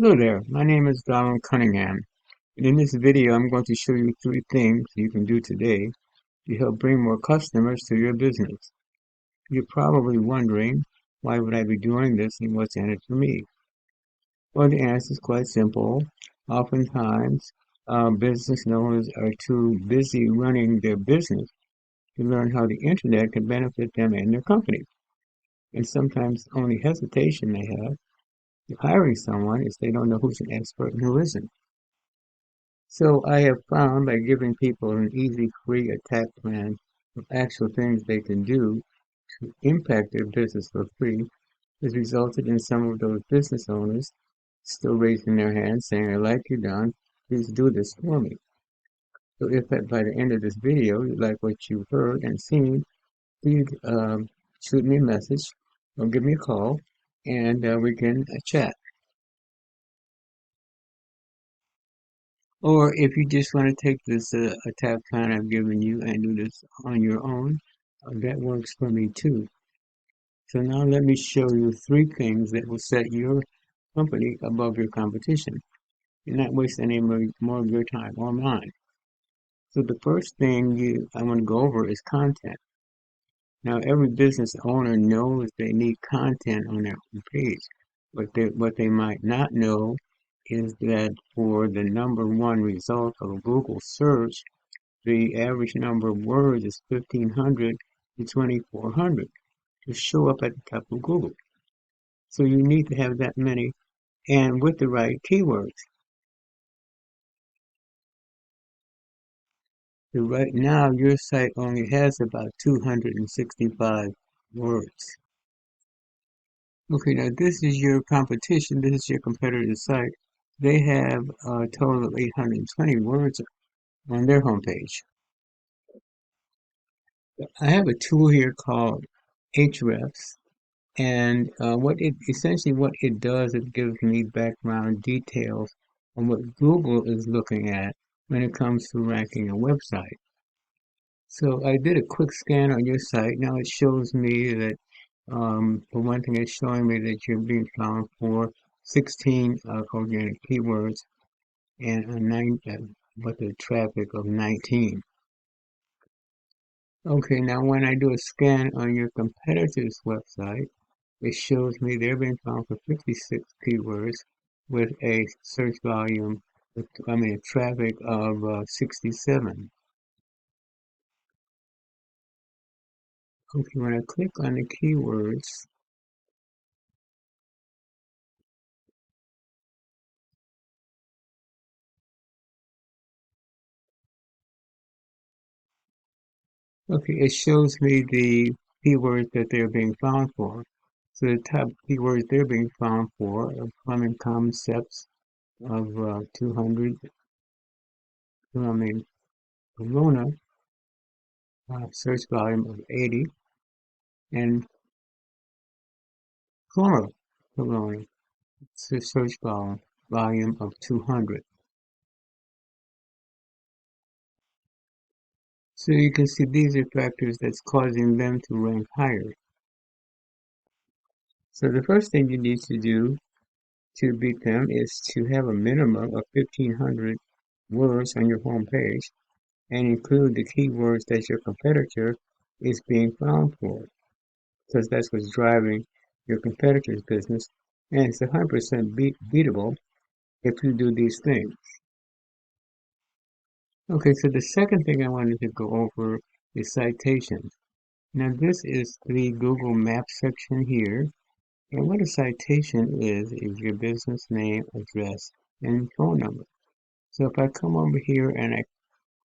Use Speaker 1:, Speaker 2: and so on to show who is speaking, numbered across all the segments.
Speaker 1: Hello there, my name is Donald Cunningham, and in this video I'm going to show you three things you can do today to help bring more customers to your business. You're probably wondering, why would I be doing this and what's in it for me? Well, the answer is quite simple. Oftentimes, business owners are too busy running their business to learn how the internet can benefit them and their company. And sometimes the only hesitation they have if hiring someone is they don't know who's an expert and who isn't. So I have found by giving people an easy, free attack plan of actual things they can do to impact their business for free has resulted in some of those business owners still raising their hands saying, I like you, Don, please do this for me. So if by the end of this video you like what you've heard and seen, please shoot me a message or give me a call and we can chat. Or if you just want to take this attack plan I've given you and do this on your own, that works for me too. So now let me show you three things that will set your company above your competition and not waste any more of your time or mine. So the first thing I want to go over is content. Now every business owner knows they need content on their home page. What they might not know is that for the number one result of a Google search, the average number of words is 1,500 to 2,400 to show up at the top of Google. So you need to have that many and with the right keywords. So right now your site only has about 265 words. Okay, now this is your competition. This is your competitor's site. They have a total of 820 words on their homepage. I have a tool here called Hrefs. And what it does, it gives me background details on what Google is looking at when it comes to ranking a website. So I did a quick scan on your site. Now it shows me that, for one thing, it's showing me that you're being found for 16 organic keywords and with a traffic of 19. Okay, now when I do a scan on your competitor's website, it shows me they're being found for 56 keywords with a search volume, a traffic of 67. Okay, when I click on the keywords, okay, it shows me the keywords that they're being found for. So the top keywords they're being found for are plumbing concepts of 200, Corona, search volume of 80, and Corona, Corona, search volume of 200. So you can see these are factors that's causing them to rank higher. So the first thing you need to do to beat them is to have a minimum of 1,500 words on your home page and include the keywords that your competitor is being found for, because that's what's driving your competitor's business, and it's 100% beatable if you do these things. Okay, so the second thing I wanted to go over is citations. Now this is the Google Maps section here. And what a citation is your business name, address, and phone number. So if I come over here and I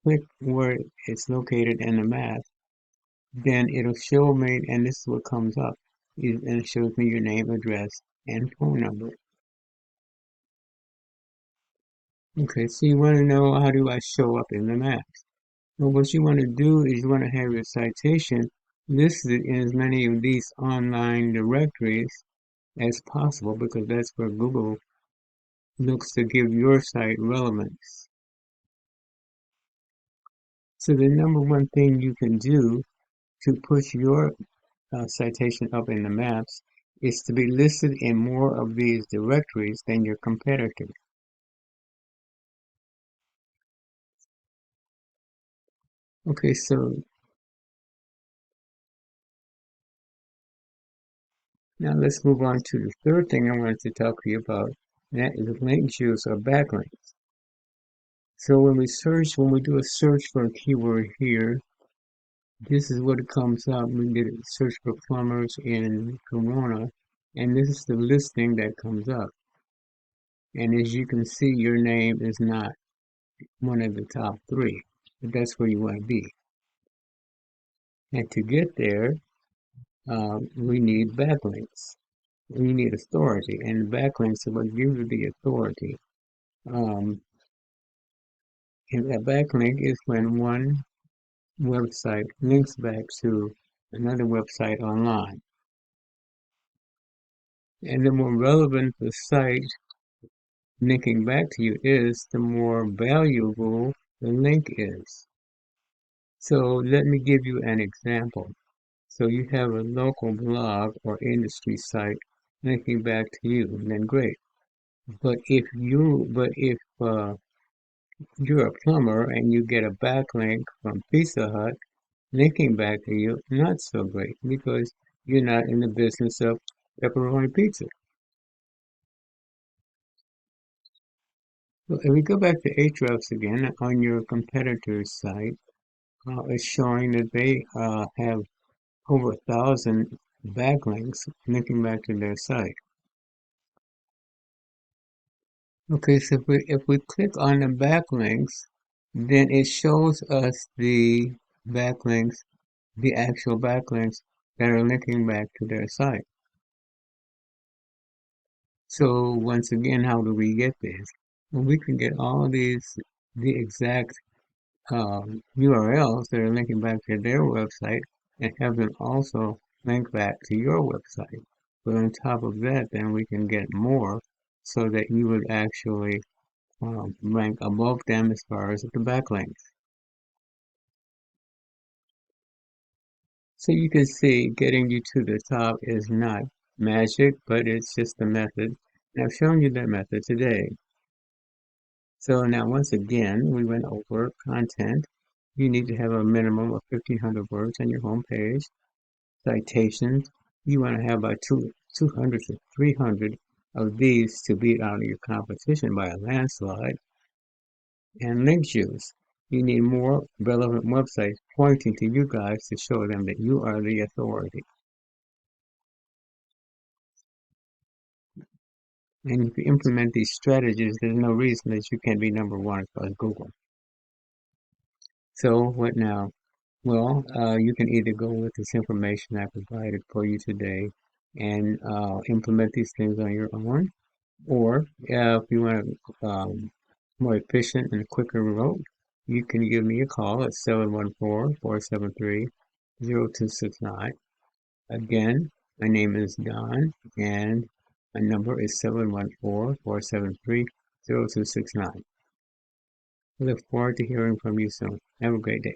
Speaker 1: click where it's located in the map, then it'll show me, and this is what comes up, and it shows me your name, address, and phone number. Okay, so you want to know, how do I show up in the map? Well, what you want to do is you want to have your citation listed in as many of these online directories as possible, because that's where Google looks to give your site relevance. So the number one thing you can do to push your citation up in the maps is to be listed in more of these directories than your competitors. Okay, so now let's move on to the third thing I wanted to talk to you about, and that is link juice or backlinks. So when we do a search for a keyword here, this is what it comes up. We did a search for plumbers in Corona, and this is the listing that comes up. And as you can see, your name is not one of the top three, but that's where you want to be. And to get there, we need backlinks. We need authority, and backlinks are what gives you the authority. Um, and a backlink is when one website links back to another website online. And the more relevant the site linking back to you is, the more valuable the link is. So let me give you an example. So you have a local blog or industry site linking back to you, then great. But if you're a plumber and you get a backlink from Pizza Hut linking back to you, not so great because you're not in the business of pepperoni pizza. So if we go back to Ahrefs again on your competitor's site, it's showing that they have over 1,000 backlinks linking back to their site. Okay, so if we click on the backlinks, then it shows us the backlinks, the actual backlinks that are linking back to their site. So once again, how do we get this? Well, we can get all these, the exact URLs that are linking back to their website and have them also link back to your website. But on top of that, then we can get more so that you would actually rank above them as far as the backlinks. So you can see getting you to the top is not magic, but it's just a method. And I've shown you that method today. So now once again, we went over content. You need to have a minimum of 1,500 words on your home page. Citations, you want to have about 200 to 300 of these to beat out of your competition by a landslide. And link juice, you need more relevant websites pointing to you guys to show them that you are the authority. And if you implement these strategies, there's no reason that you can't be number one across Google. So what now? Well, you can either go with this information I provided for you today and implement these things on your own, or if you want a more efficient and quicker route, you can give me a call at 714-473-0269. Again, my name is Don, and my number is 714-473-0269. I look forward to hearing from you soon. Have a great day.